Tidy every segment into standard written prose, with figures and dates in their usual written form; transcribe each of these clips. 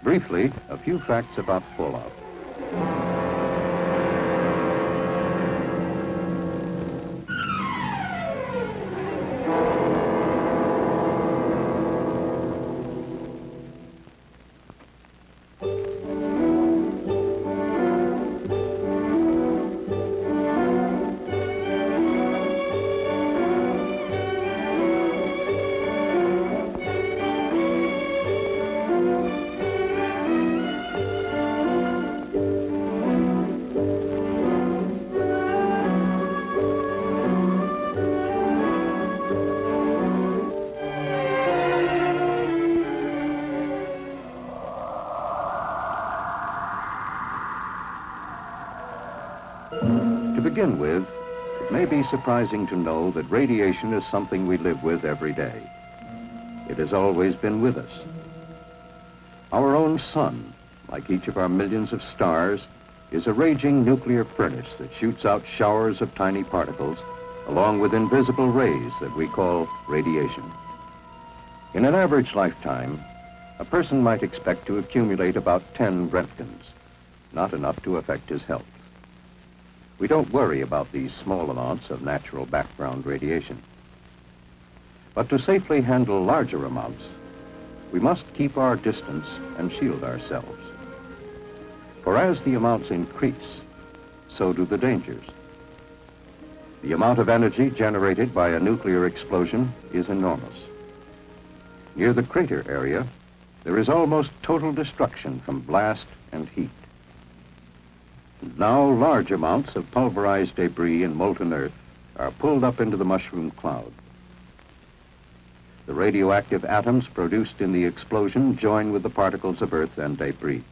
Briefly, a few facts about fallout. To begin with, it may be surprising to know that radiation is something we live with every day. It has always been with us. Our own sun, like each of our millions of stars, is a raging nuclear furnace that shoots out showers of tiny particles along with invisible rays that we call radiation. In an average lifetime, a person might expect to accumulate about 10 Roentgens, not enough to affect his health. We don't worry about these small amounts of natural background radiation. But to safely handle larger amounts, we must keep our distance and shield ourselves. For as the amounts increase, so do the dangers. The amount of energy generated by a nuclear explosion is enormous. Near the crater area, there is almost total destruction from blast and heat. Now large amounts of pulverized debris and molten earth are pulled up into the mushroom cloud. The radioactive atoms produced in the explosion join with the particles of earth and debris.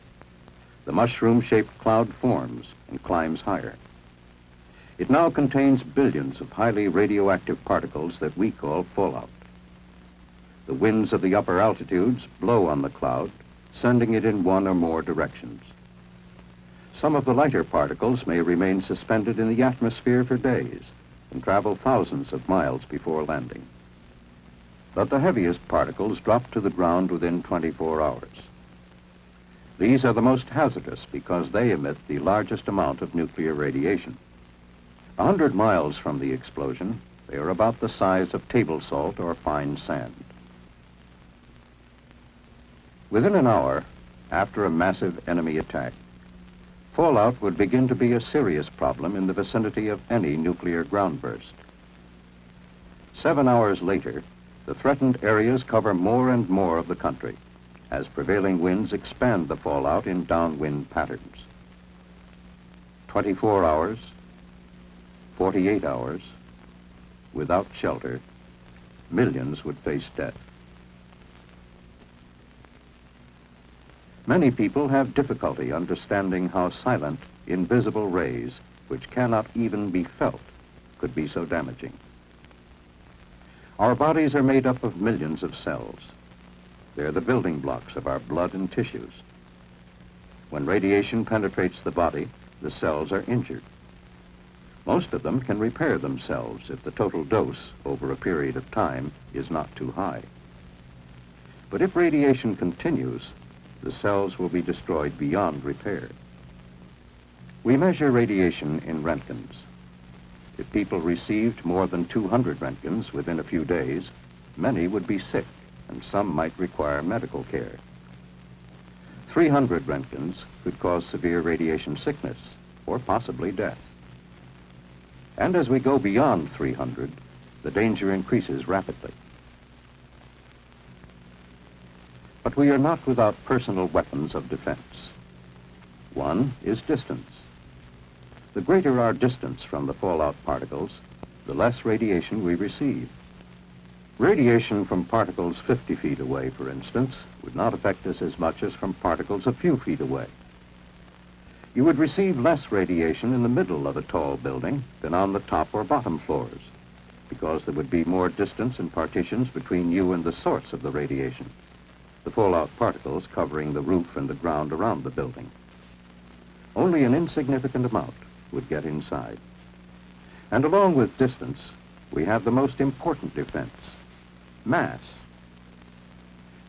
The mushroom-shaped cloud forms and climbs higher. It now contains billions of highly radioactive particles that we call fallout. The winds of the upper altitudes blow on the cloud, sending it in one or more directions. Some of the lighter particles may remain suspended in the atmosphere for days and travel thousands of miles before landing. But the heaviest particles drop to the ground within 24 hours. These are the most hazardous because they emit the largest amount of nuclear radiation. 100 miles from the explosion, they are about the size of table salt or fine sand. Within an hour, after a massive enemy attack, fallout would begin to be a serious problem in the vicinity of any nuclear ground burst. 7 hours later, the threatened areas cover more and more of the country as prevailing winds expand the fallout in downwind patterns. 24 hours, 48 hours, without shelter, millions would face death. Many people have difficulty understanding how silent, invisible rays, which cannot even be felt, could be so damaging. Our bodies are made up of millions of cells. They're the building blocks of our blood and tissues. When radiation penetrates the body, the cells are injured. Most of them can repair themselves if the total dose over a period of time is not too high. But if radiation continues, the cells will be destroyed beyond repair. We measure radiation in Roentgens. If people received more than 200 Roentgens within a few days, many would be sick, and some might require medical care. 300 Roentgens could cause severe radiation sickness, or possibly death. And as we go beyond 300, the danger increases rapidly. But we are not without personal weapons of defense. One is distance. The greater our distance from the fallout particles, the less radiation we receive. Radiation from particles 50 feet away, for instance, would not affect us as much as from particles a few feet away. You would receive less radiation in the middle of a tall building than on the top or bottom floors, because there would be more distance and partitions between you and the source of the radiation, the fallout particles covering the roof and the ground around the building. Only an insignificant amount would get inside. And along with distance, we have the most important defense, mass.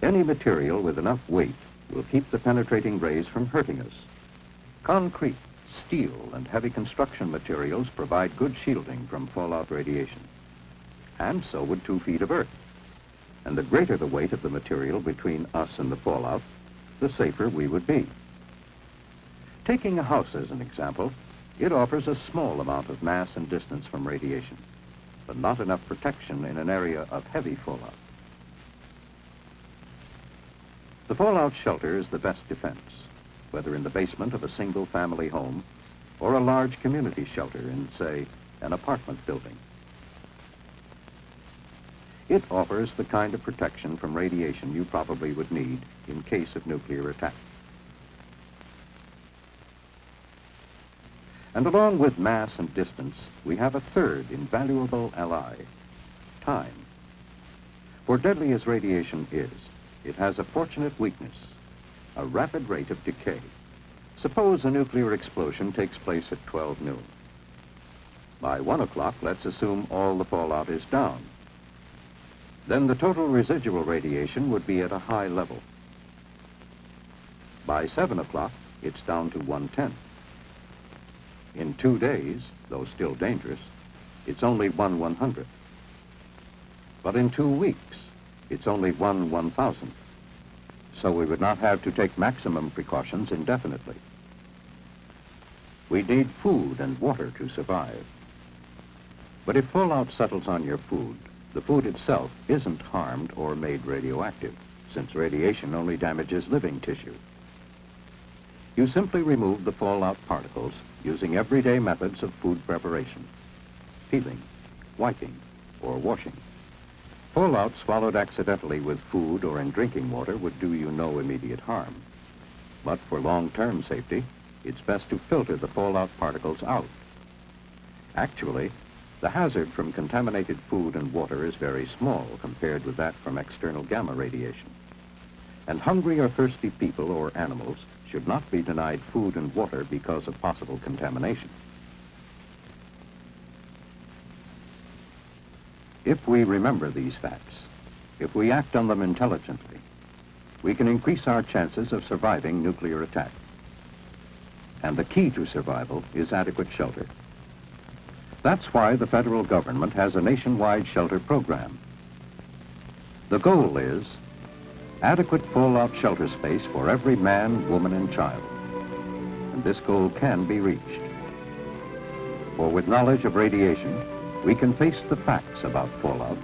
Any material with enough weight will keep the penetrating rays from hurting us. Concrete, steel, and heavy construction materials provide good shielding from fallout radiation. And so would 2 feet of earth. And the greater the weight of the material between us and the fallout, the safer we would be. Taking a house as an example, it offers a small amount of mass and distance from radiation, but not enough protection in an area of heavy fallout. The fallout shelter is the best defense, whether in the basement of a single-family home or a large community shelter in, say, an apartment building. It offers the kind of protection from radiation you probably would need in case of nuclear attack. And along with mass and distance, we have a third invaluable ally, time. For deadly as radiation is, it has a fortunate weakness, a rapid rate of decay. Suppose a nuclear explosion takes place at 12 noon. By 1 o'clock, let's assume all the fallout is down. Then the total residual radiation would be at a high level. By 7 o'clock, it's down to 1/10. In 2 days, though still dangerous, it's only 1/100th. But in 2 weeks, it's only 1/1000th. So we would not have to take maximum precautions indefinitely. We need food and water to survive. But if fallout settles on your food, the food itself isn't harmed or made radioactive, since radiation only damages living tissue. You simply remove the fallout particles using everyday methods of food preparation: peeling, wiping, or washing. Fallout swallowed accidentally with food or in drinking water would do you no immediate harm. But for long-term safety, it's best to filter the fallout particles out. Actually, the hazard from contaminated food and water is very small compared with that from external gamma radiation. And hungry or thirsty people or animals should not be denied food and water because of possible contamination. If we remember these facts, if we act on them intelligently, we can increase our chances of surviving nuclear attack. And the key to survival is adequate shelter. That's why the federal government has a nationwide shelter program. The goal is adequate fallout shelter space for every man, woman, and child. And this goal can be reached. For with knowledge of radiation, we can face the facts about fallout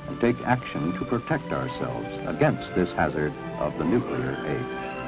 and take action to protect ourselves against this hazard of the nuclear age.